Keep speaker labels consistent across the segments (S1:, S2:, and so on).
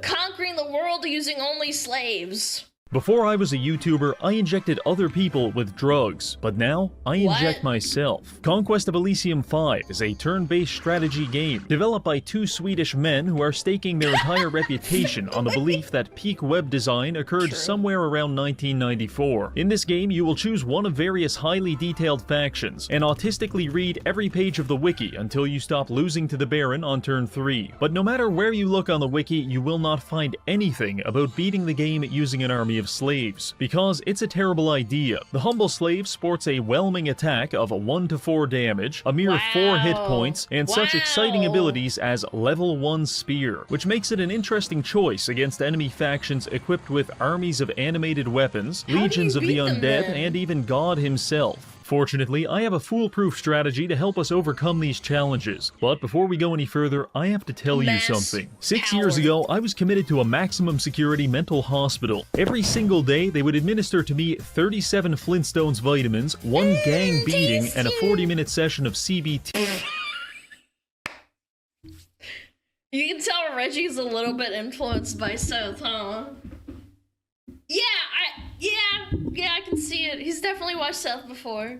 S1: Conquering the world using only slaves.
S2: Before I was a YouTuber, I injected other people with drugs, but now I inject myself. Conquest of Elysium 5 is a turn-based strategy game developed by two Swedish men who are staking their entire reputation on the belief that peak web design occurred somewhere around 1994. In this game, you will choose one of various highly detailed factions and autistically read every page of the wiki until you stop losing to the Baron on turn 3. But no matter where you look on the wiki, you will not find anything about beating the game using an army of slaves, because it's a terrible idea. The humble slave sports a whelming attack of 1 to 4 damage, a mere 4 hit points, and such exciting abilities as level 1 spear, which makes it an interesting choice against enemy factions equipped with armies of animated weapons, legions of the undead, and even God himself. Fortunately, I have a foolproof strategy to help us overcome these challenges. But before we go any further, I have to tell you something. 6 years ago, I was committed to a maximum security mental hospital. Every single day, they would administer to me 37 Flintstones vitamins, 1 gang beating, and a 40-minute session of CBT.
S1: You can tell Reggie's a little bit influenced by Seth, huh? Yeah, I can see it. He's definitely watched Seth before.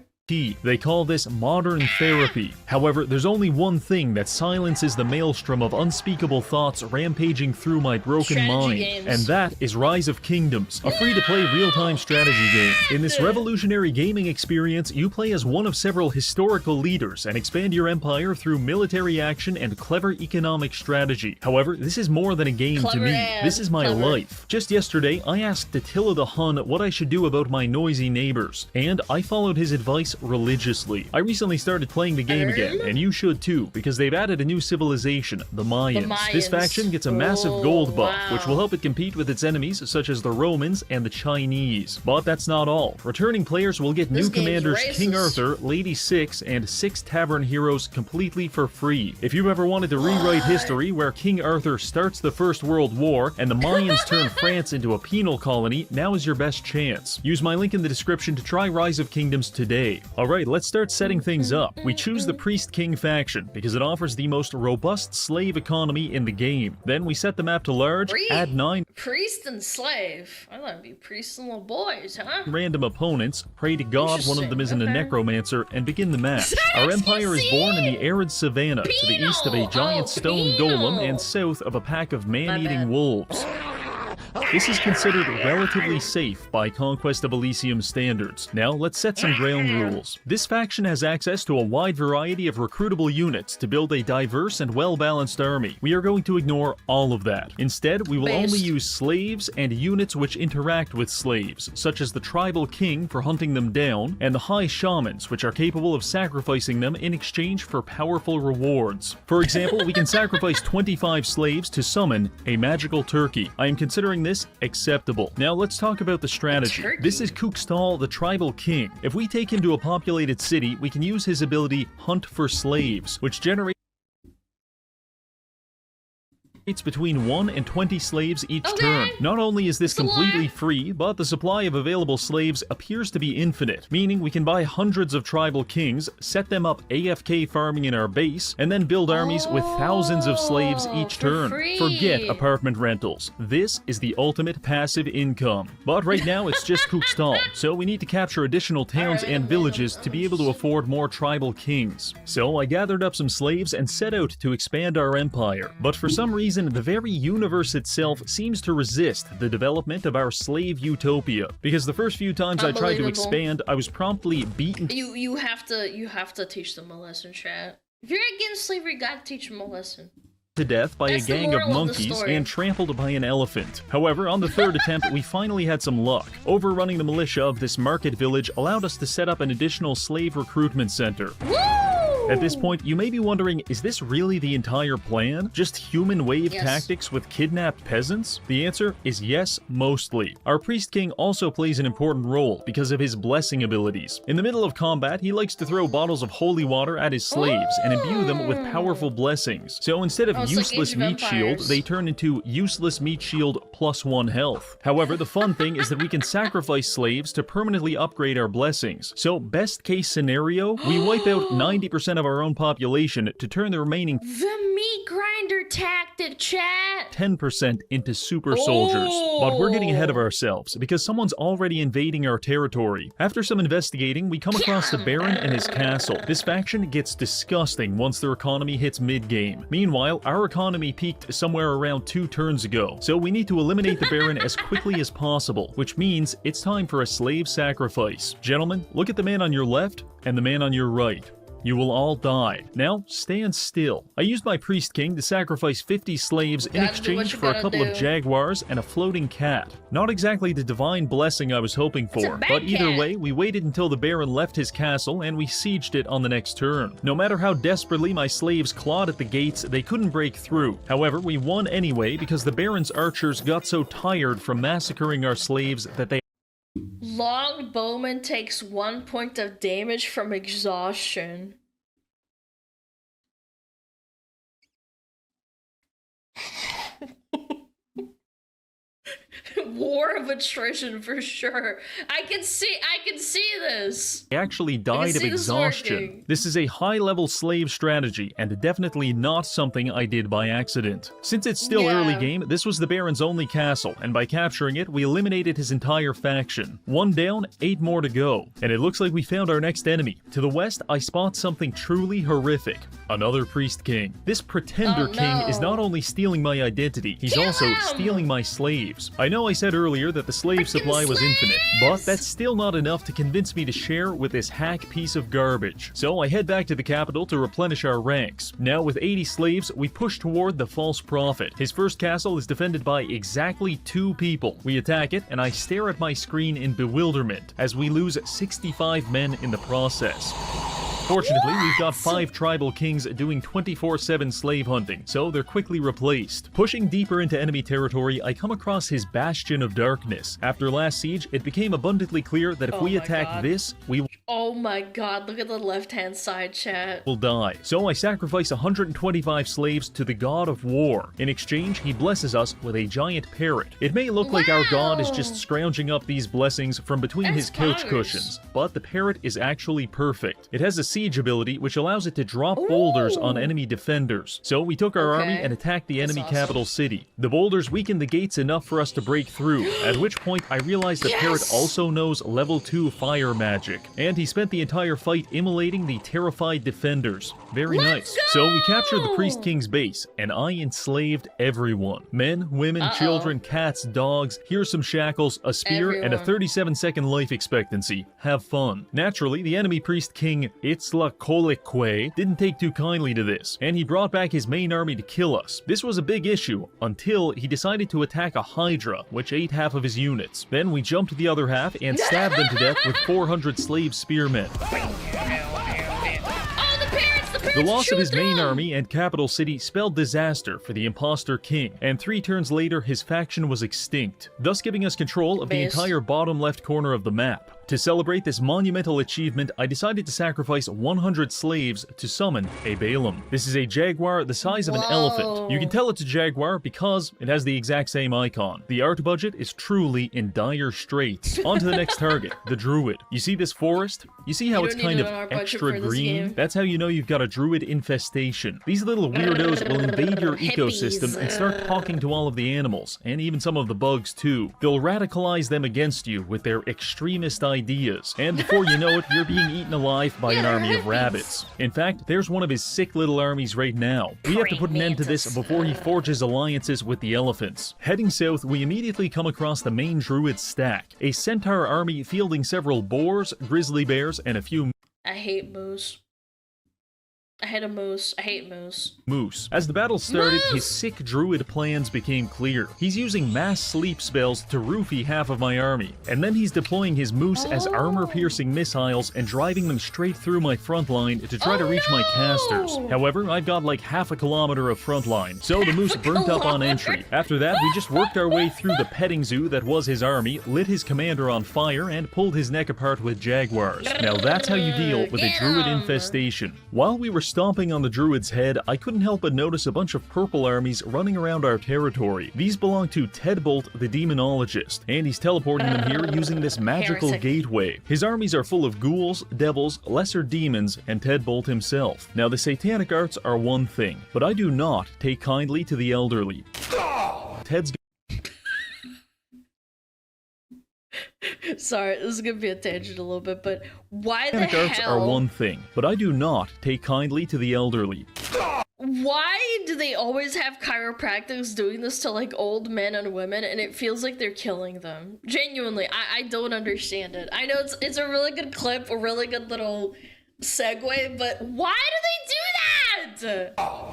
S2: They call this modern therapy. However, there's only one thing that silences the maelstrom of unspeakable thoughts rampaging through my broken mind, and that is Rise of Kingdoms, a free-to-play real-time strategy game. In this revolutionary gaming experience, you play as one of several historical leaders and expand your empire through military action and clever economic strategy. However, this is more than a game to me. This is my life. Just yesterday, I asked Attila the Hun what I should do about my noisy neighbors, and I followed his advice religiously. I recently started playing the game again, and you should too, because they've added a new civilization, the Mayans. This faction gets a massive gold buff, which will help it compete with its enemies such as the Romans and the Chinese. But that's not all. Returning players will get new commanders King Arthur, Lady Six, and 6 tavern heroes completely for free. If you've ever wanted to rewrite history where King Arthur starts the First World War and the Mayans turn France into a penal colony, now is your best chance. Use my link in the description to try Rise of Kingdoms today. Alright, let's start setting things up. We choose the Priest King faction because it offers the most robust slave economy in the game. Then we set the map to large, add 9
S1: priest and slave. I thought it'd be priests and little boys, huh?
S2: Random opponents, pray to God one of them isn't a necromancer, and begin the match. Our empire is born in the arid savannah, to the east of a giant stone golem and south of a pack of man-eating wolves. This is considered relatively safe by Conquest of Elysium standards. Now, let's set some ground rules. This faction has access to a wide variety of recruitable units to build a diverse and well-balanced army. We are going to ignore all of that. Instead, we will only use slaves and units which interact with slaves, such as the Tribal King for hunting them down, and the High Shamans, which are capable of sacrificing them in exchange for powerful rewards. For example, we can sacrifice 25 slaves to summon a magical turkey. I am considering this acceptable. Now let's talk about the strategy. This is Kukstal, the Tribal King. If we take him to a populated city, we can use his ability Hunt for Slaves, which generates between 1 and 20 slaves each turn. Not only is this completely free, but the supply of available slaves appears to be infinite, meaning we can buy hundreds of tribal kings, set them up AFK farming in our base, and then build armies with thousands of slaves each turn. Forget apartment rentals. This is the ultimate passive income. But right now it's just Kukstal, so we need to capture additional towns and villages to be able to afford more tribal kings. So I gathered up some slaves and set out to expand our empire, but for some reason the very universe itself seems to resist the development of our slave utopia, because the first few times I tried to expand, I was promptly beaten.
S1: You have to teach them a lesson, chat. If you're against slavery, you gotta teach them a lesson.
S2: To death by a gang of monkeys and trampled by an elephant. However, on the third attempt, we finally had some luck. Overrunning the militia of this market village allowed us to set up an additional slave recruitment center.
S1: Woo!
S2: At this point, you may be wondering, is this really the entire plan? Just human wave tactics with kidnapped peasants? The answer is yes, mostly. Our Priest King also plays an important role because of his blessing abilities. In the middle of combat, he likes to throw bottles of holy water at his slaves and imbue them with powerful blessings. So instead of useless meat shield, they turn into useless meat shield +1 health. However, the fun thing is that we can sacrifice slaves to permanently upgrade our blessings. So best case scenario, we wipe out 90% of our own population to turn the remaining
S1: the meat grinder tactic, chat!
S2: 10% into super soldiers. But we're getting ahead of ourselves because someone's already invading our territory. After some investigating, we come across the Baron and his castle. This faction gets disgusting once their economy hits mid-game. Meanwhile, our economy peaked somewhere around 2 turns ago, so we need to eliminate the Baron as quickly as possible, which means it's time for a slave sacrifice. Gentlemen, look at the man on your left and the man on your right. You will all die. Now, stand still. I used my Priest King to sacrifice 50 slaves in exchange for a couple of jaguars and a floating cat. Not exactly the divine blessing I was hoping for, but either way, we waited until the Baron left his castle and we sieged it on the next turn. No matter how desperately my slaves clawed at the gates, they couldn't break through. However, we won anyway because the Baron's archers got so tired from massacring our slaves that they
S1: Longbowman takes 1 point of damage from exhaustion. War of attrition for sure. I can see this.
S2: They actually died of exhaustion. This is a high-level slave strategy, and definitely not something I did by accident. Since it's still early game, this was the Baron's only castle, and by capturing it, we eliminated his entire faction. 1 down, 8 more to go. And it looks like we found our next enemy. To the west, I spot something truly horrific. Another Priest King. This Pretender King is not only stealing my identity, he's also stealing my slaves. I know I said earlier that the slave supply was infinite, but that's still not enough to convince me to share with this hack piece of garbage. So I head back to the capital to replenish our ranks. Now with 80 slaves, we push toward the false prophet. His first castle is defended by exactly 2 people. We attack it, and I stare at my screen in bewilderment as we lose 65 men in the process. Fortunately, we've got 5 tribal kings doing 24/7 slave hunting, so they're quickly replaced. Pushing deeper into enemy territory, I come across his Bastion of Darkness. After last siege, it became abundantly clear that if we attack this, we
S1: Oh my god, look at the left-hand side, chat.
S2: will die. So I sacrifice 125 slaves to the god of war. In exchange, he blesses us with a giant parrot. It may look like our god is just scrounging up these blessings from between his couch cushions, but the parrot is actually perfect. It has a siege ability which allows it to drop boulders on enemy defenders. So we took our army and attacked the enemy capital city. The boulders weakened the gates enough for us to break through, at which point I realized the parrot also knows level 2 fire magic, and he spent the entire fight immolating the terrified defenders. Very nice. So we captured the Priest King's base, and I enslaved everyone. Men, women, children, cats, dogs. Here's some shackles, a spear, and a 37-second life expectancy. Have fun. Naturally, the enemy Priest King, Itzlakolikwe, didn't take too kindly to this, and he brought back his main army to kill us. This was a big issue, until he decided to attack a Hydra, which ate half of his units. Then we jumped the other half and stabbed them to death with 400 slave spearmen. The loss of his main army and capital city spelled disaster for the imposter king, and 3 turns later his faction was extinct, thus giving us control of the entire bottom left corner of the map. To celebrate this monumental achievement, I decided to sacrifice 100 slaves to summon a Balaam. This is a jaguar the size of an elephant. You can tell it's a jaguar because it has the exact same icon. The art budget is truly in dire straits. On to the next target, the Druid. You see this forest? You see how it's kind of extra green? That's how you know you've got a Druid infestation. These little weirdos will invade your ecosystem and start talking to all of the animals, and even some of the bugs too. They'll radicalize them against you with their extremist ideas, and before you know it, you're being eaten alive by an army of rabbits. In fact, there's one of his sick little armies right now. We have to put an end to this before he forges alliances with the elephants. Heading south, we immediately come across the main Druid stack, a centaur army fielding several boars, grizzly bears, and a few
S1: I hate moose. I had a moose. I hate moose.
S2: As the battle started, his
S1: Moose!
S2: sick druid plans became clear. He's using mass sleep spells to roofie half of my army, and then he's deploying his moose as armor-piercing missiles and driving them straight through my front line to try to reach my casters. However, I've got like half a kilometer of front line, so the moose burnt up on entry. After that, we just worked our way through the petting zoo that was his army, lit his commander on fire, and pulled his neck apart with jaguars. Now that's how you deal with a druid infestation. While we were stomping on the druid's head, I couldn't help but notice a bunch of purple armies running around our territory. These belong to Tedbolt the demonologist, and he's teleporting them here using this magical gateway. His armies are full of ghouls, devils, lesser demons, and Tedbolt himself. Now the satanic arts are one thing, but I do not take kindly to the elderly. Ted's
S1: Sorry, this is gonna be a tangent a little bit, but why the
S2: satanic arts
S1: hell?
S2: are one thing, but I do not take kindly to the elderly.
S1: Why do they always have chiropractics doing this to like old men and women, and it feels like they're killing them? Genuinely, I don't understand it. I know it's a really good clip, a really good little segue, but why do they do that?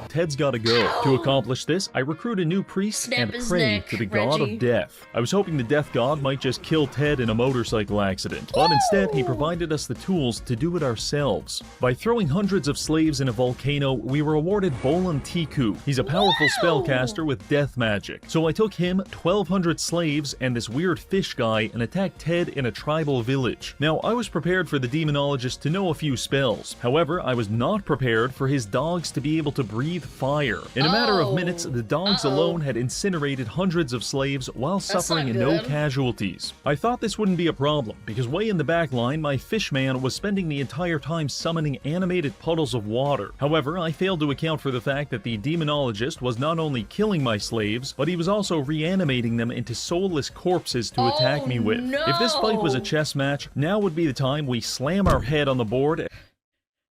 S2: Ted's gotta go. To accomplish this, I recruit a new priest
S1: Snap
S2: and
S1: his
S2: pray
S1: neck,
S2: to the god
S1: Reggie.
S2: of death. I was hoping the death god might just kill Ted in a motorcycle accident, but instead he provided us the tools to do it ourselves. By throwing hundreds of slaves in a volcano, we were awarded Bolan Tiku. He's a powerful spellcaster with death magic. So I took him, 1,200 slaves, and this weird fish guy and attacked Ted in a tribal village. Now, I was prepared for the demonologist to know a few spells. However, I was not prepared for his dogs to be able to breathe fire. In a matter of minutes, the dogs alone had incinerated hundreds of slaves while suffering no
S1: good.
S2: casualties. I thought this wouldn't be a problem, because way in the back line, my fishman was spending the entire time summoning animated puddles of water. However, I failed to account for the fact that the demonologist was not only killing my slaves, but he was also reanimating them into soulless corpses to attack me with.
S1: No.
S2: If this fight was a chess match, now would be the time we slam our head on the board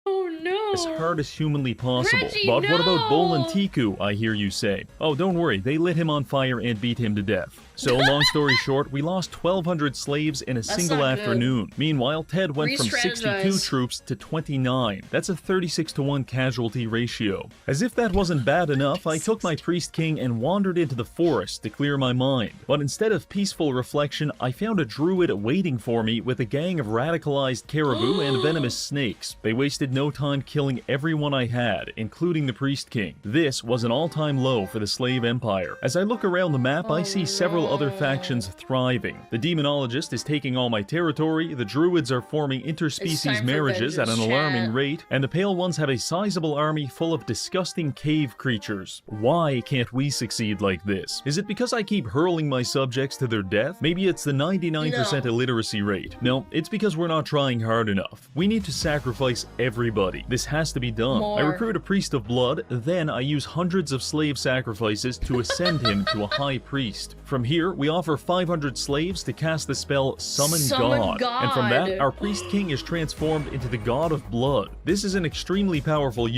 S1: Oh no!
S2: as hard as humanly possible.
S1: Reggie,
S2: But what about Bolan
S1: no!
S2: Tiku, I hear you say? Oh, don't worry, they lit him on fire and beat him to death. So, long story short, we lost 1,200 slaves in a single
S1: not good.
S2: afternoon. Meanwhile, Ted went from 62
S1: Re-strategize.
S2: troops to 29. That's a 36-to-1 casualty ratio. As if that wasn't bad enough, I took my priest king and wandered into the forest to clear my mind. But instead of peaceful reflection, I found a druid waiting for me with a gang of radicalized caribou and venomous snakes. They wasted no time killing everyone I had, including the priest king. This was an all-time low for the slave empire. As I look around the map, I see several other factions thriving. The demonologist is taking all my territory, the druids are forming
S1: It's
S2: interspecies
S1: time for
S2: marriages at an
S1: vengeance,
S2: alarming
S1: chat.
S2: rate, and the pale ones have a sizable army full of disgusting cave creatures. Why can't we succeed like this? Is it because I keep hurling my subjects to their death? Maybe it's the 99%
S1: No.
S2: illiteracy rate. No, it's because we're not trying hard enough. We need to sacrifice everybody. This has to be done. I
S1: More.
S2: recruit a priest of blood, then I use hundreds of slave sacrifices to ascend him to a high priest. From here, we offer 500 slaves to cast the spell Summon God. And from that, our priest king is transformed into the god of blood. This is an extremely powerful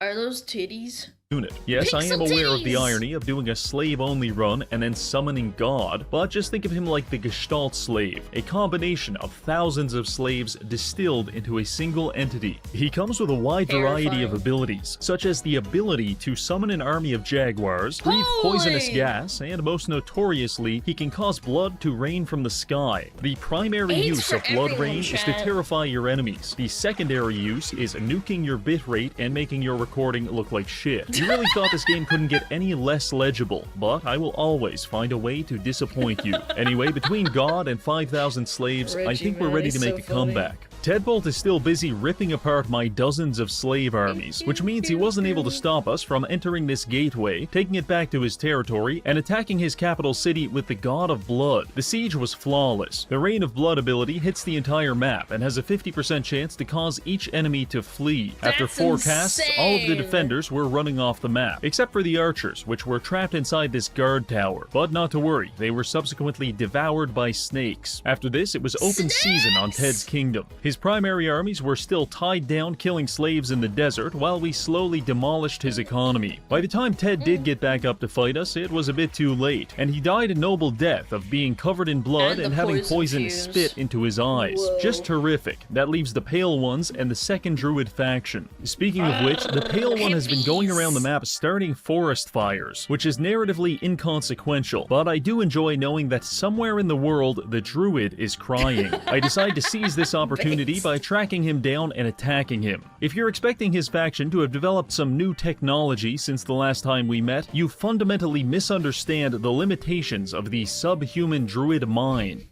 S1: Are those titties?
S2: unit. Yes, I am
S1: Pixel
S2: aware of the
S1: titties!
S2: irony of doing a slave-only run and then summoning God, but just think of him like the Gestalt slave, a combination of thousands of slaves distilled into a single entity. He comes with a wide variety of
S1: Terrifying.
S2: abilities, such as the ability to summon an army of jaguars, breathe poisonous
S1: Holy!
S2: gas, and most notoriously, he can cause blood to rain from the sky. The primary
S1: AIDS
S2: use
S1: for
S2: of blood
S1: everyone,
S2: rain is to
S1: chat.
S2: terrify your enemies. The secondary use is nuking your bitrate and making your recording look like shit. You really thought this game couldn't get any less legible, but I will always find a way to disappoint you. Anyway, between God and 5,000 slaves, I
S1: Reggie,
S2: think we're
S1: man,
S2: ready
S1: he's
S2: to make
S1: so
S2: a
S1: funny.
S2: comeback. Tedbolt is still busy ripping apart my dozens of slave armies, which means he wasn't able to stop us from entering this gateway, taking it back to his territory, and attacking his capital city with the God of Blood. The siege was flawless. The Rain of Blood ability hits the entire map and has a 50% chance to cause each enemy to flee. After
S1: That's
S2: 4 casts, all of the
S1: insane.
S2: defenders were running off the map, except for the archers, which were trapped inside this guard tower. But not to worry, they were subsequently devoured by snakes. After this, it was open season on Ted's kingdom. His His primary armies were still tied down killing slaves in the desert while we slowly demolished his economy. By the time Ted did get back up to fight us, it was a bit too late, and he died a noble death of being covered in blood and having poison spit into his eyes.
S1: Whoa.
S2: Just terrific. That leaves the Pale Ones and the second Druid faction. Speaking of which, the Pale One has been going around the map starting forest fires, which is narratively inconsequential, but I do enjoy knowing that somewhere in the world the Druid is crying. I decide to seize this opportunity by tracking him down and attacking him. If you're expecting his faction to have developed some new technology since the last time we met, you fundamentally misunderstand the limitations of the subhuman Druid mind.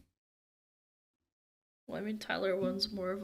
S1: Well, I mean, Tyler one's more of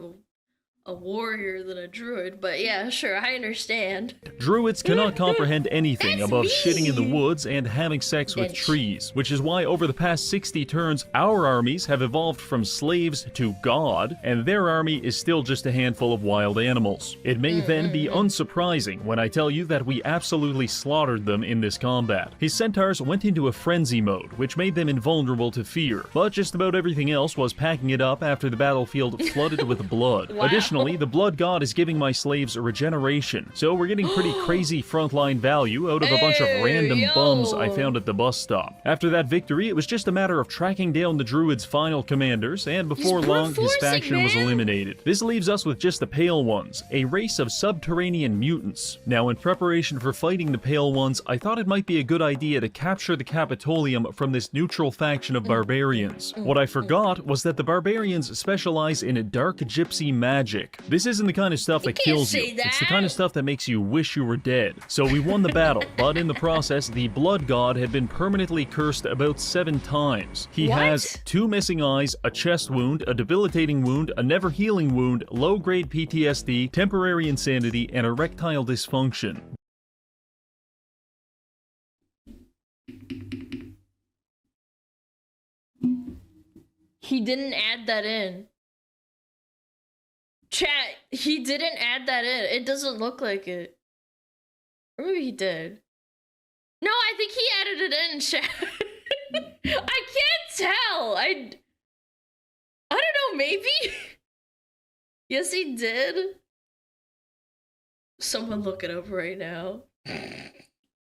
S1: a warrior than a druid, but yeah, sure, I understand.
S2: Druids cannot comprehend anything
S1: That's
S2: above
S1: me.
S2: shitting in the woods and having sex with trees, which is why over the past 60 turns, our armies have evolved from slaves to God, and their army is still just a handful of wild animals. It may then be unsurprising when I tell you that we absolutely slaughtered them in this combat. His centaurs went into a frenzy mode, which made them invulnerable to fear, but just about everything else was packing it up after the battlefield flooded with blood.
S1: Wow.
S2: Additionally, the blood god is giving my slaves regeneration, so we're getting pretty crazy frontline value out of a bunch of random bums I found at the bus stop. After that victory, it was just a matter of tracking down the Druid's final commanders, and before long, his faction was eliminated. This leaves us with just the Pale Ones, a race of subterranean mutants. Now, in preparation for fighting the Pale Ones, I thought it might be a good idea to capture the Capitolium from this neutral faction of barbarians. What I forgot was that the barbarians specialize in dark gypsy magic. This isn't the kind of stuff that kills you. It's the kind of stuff that makes you wish you were dead. So we won the battle, but in the process, the blood god had been permanently cursed about 7 times. He has 2 missing eyes, a chest wound, a debilitating wound, a never healing wound, low-grade PTSD, temporary insanity, and erectile dysfunction.
S1: He didn't add that in. Chat, he didn't add that in. It doesn't look like it. Or maybe he did. No, I think he added it in, chat. I can't tell. I don't know, maybe? Yes, he did. Someone look it up right now.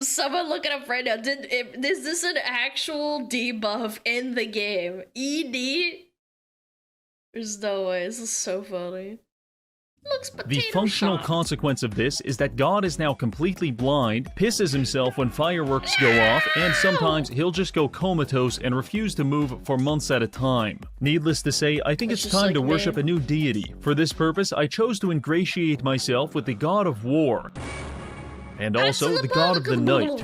S1: Someone look it up right now. Is this an actual debuff in the game? ED? There's no way. This is so funny. Looks
S2: The functional
S1: shot.
S2: consequence of this is that God is now completely blind, pisses himself when fireworks go off, and sometimes he'll just go comatose and refuse to move for months at a time. Needless to say, I think
S1: That's
S2: it's
S1: just
S2: time
S1: like
S2: to
S1: me.
S2: worship a new deity. For this purpose, I chose to ingratiate myself with the god of war, and also the god of the night.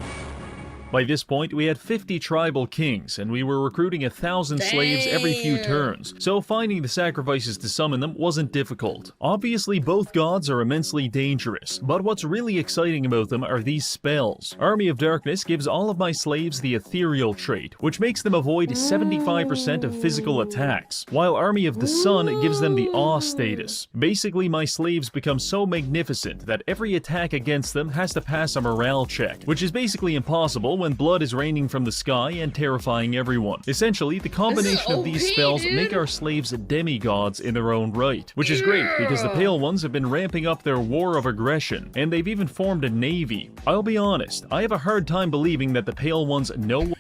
S2: By this point, we had 50 tribal kings, and we were recruiting 1,000 slaves every few turns, so finding the sacrifices to summon them wasn't difficult. Obviously, both gods are immensely dangerous, but what's really exciting about them are these spells. Army of Darkness gives all of my slaves the ethereal trait, which makes them avoid 75% of physical attacks, while Army of the Sun gives them the awe status. Basically, my slaves become so magnificent that every attack against them has to pass a morale check, which is basically impossible when blood is raining from the sky and terrifying everyone. Essentially, the combination of these spells make our slaves demigods in their own right, which is great because the Pale Ones have been ramping up their war of aggression, and they've even formed a navy. I'll be honest, I have a hard time believing that the Pale Ones know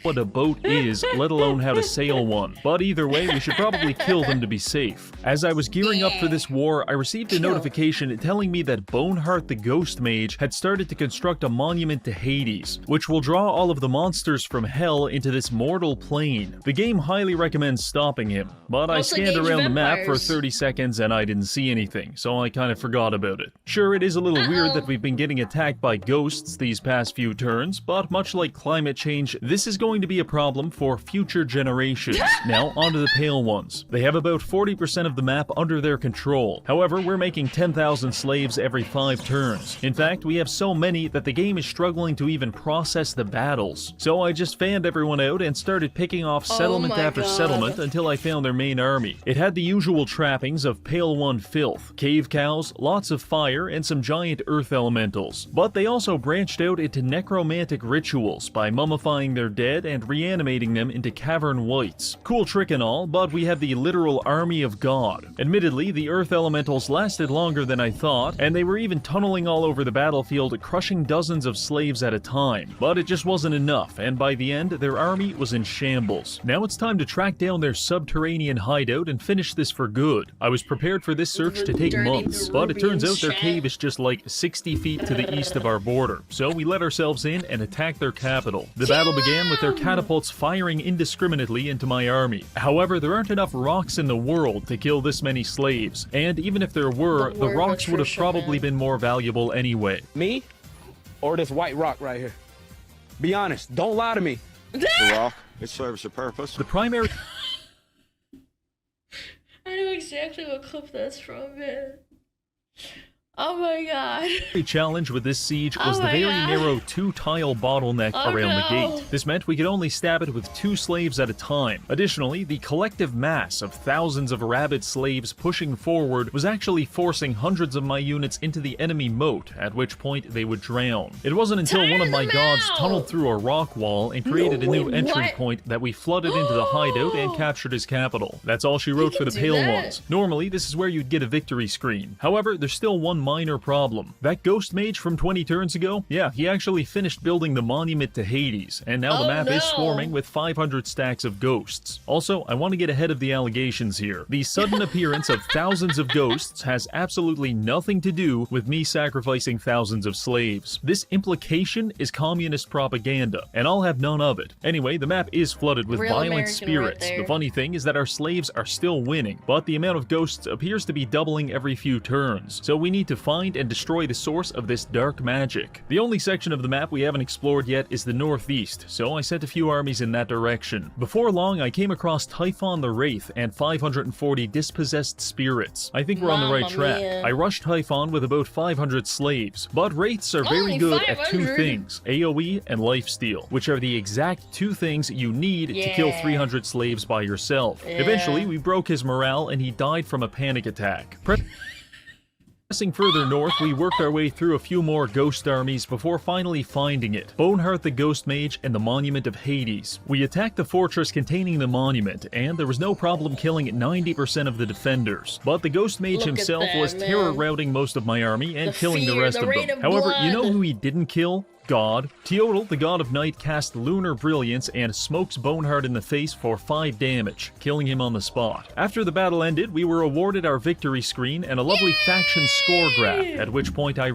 S2: what a boat is, let alone how to sail one. But either way, we should probably kill them to be safe. As I was gearing up for this war, I received a notification telling me that Boneheart the Ghost Mage had started to construct a monument to Hades, which will draw all of the monsters from hell into this mortal plane. The game highly recommends stopping him, but I scanned around the map for 30 seconds and I didn't see anything, so I kind of forgot about it. Sure, it is a little weird that we've been getting attacked by ghosts these past few turns, but much like climate change, this is going to be a problem for future generations. Now, onto the Pale Ones. They have about 40% of the map under their control. However, we're making 10,000 slaves every 5 turns. In fact, we have so many that the game is struggling to even process the battles. So I just fanned everyone out and started picking off settlement after settlement until I found their main army. It had the usual trappings of Pale One filth, cave cows, lots of fire, and some giant earth elementals. But they also branched out into necromantic rituals by mummifying their dead and reanimating them into cavern wights. Cool trick and all, but we have the literal army of God. Admittedly, the earth elementals lasted longer than I thought, and they were even tunneling all over the battlefield, crushing dozens of slaves at a time. But it just wasn't enough, and by the end, their army was in shambles. Now it's time to track down their subterranean hideout and finish this for good. I was prepared for this search to take months, but it turns out their cave is just like 60 feet to the east of our border. So we let ourselves in and attacked their capital. The battle began with their catapults firing indiscriminately into my army. However, there aren't enough rocks in the world to kill this many slaves, and even if there were, the rocks would have probably been more valuable anyway.
S3: Me or this white rock right here? Be honest, don't lie to me.
S4: The rock, it serves a purpose.
S2: The primary
S1: I know exactly what clip that's from, man. Oh my god.
S2: The challenge with this siege was the very narrow 2-tile bottleneck around the gate. This meant we could only stab it with 2 slaves at a time. Additionally, the collective mass of thousands of rabid slaves pushing forward was actually forcing hundreds of my units into the enemy moat, at which point they would drown. It wasn't until one of my gods tunneled through a rock wall and created a new entry point that we flooded into the hideout and captured his capital. That's all she wrote for the pale ones. Normally, this is where you'd get a victory screen. However, there's still one minor problem. That ghost mage from 20 turns ago, yeah, he actually finished building the monument to Hades, and now the map is swarming with 500 stacks of ghosts. Also, I want to get ahead of the allegations here. The sudden appearance of thousands of ghosts has absolutely nothing to do with me sacrificing thousands of slaves. This implication is communist propaganda, and I'll have none of it. Anyway, the map is flooded with violent spirits. The funny thing is that our slaves are still winning, but the amount of ghosts appears to be doubling every few turns, so we need to find and destroy the source of this dark magic. The only section of the map we haven't explored yet is the northeast, so I sent a few armies in that direction. Before long, I came across Typhon the Wraith and 540 dispossessed spirits. I think we're on the right track. I rushed Typhon with about 500 slaves, but Wraiths are very good at 2 things, AoE and lifesteal, which are the exact 2 things you need to kill 300 slaves by yourself. Eventually, we broke his morale and he died from a panic attack. Pressing further north, we worked our way through a few more ghost armies before finally finding it, Boneheart the Ghost Mage and the Monument of Hades. We attacked the fortress containing the monument, and there was no problem killing 90% of the defenders. But the Ghost Mage himself was terror routing most of my army and killing the rest of them. However, you know who he didn't kill? God. Teodal, the god of night, cast Lunar Brilliance and smokes Boneheart in the face for 5 damage, killing him on the spot. After the battle ended, we were awarded our victory screen and a lovely faction score graph, at which point I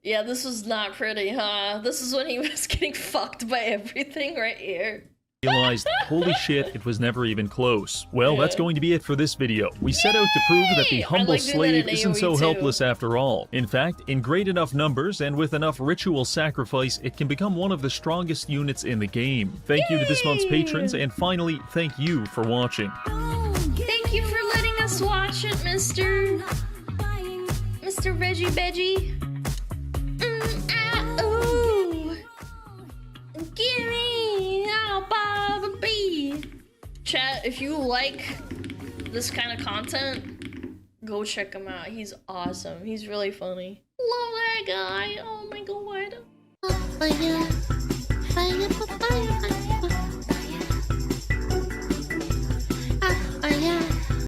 S1: Yeah, this was not pretty, huh? This is when he was getting fucked by everything right here.
S2: realized, holy shit, it was never even close. Well, that's going to be it for this video. We set out to prove that the humble slave isn't so helpless after all. In fact, in great enough numbers and with enough ritual sacrifice, it can become one of the strongest units in the game. Thank you to this month's patrons, and finally, thank you for watching.
S1: Thank you for letting us watch it, Mr. Reggie Veggie. Ooh. Gimme, Baba B. Chat, if you like this kind of content, go check him out. He's awesome. He's really funny. Love that guy. Oh my god.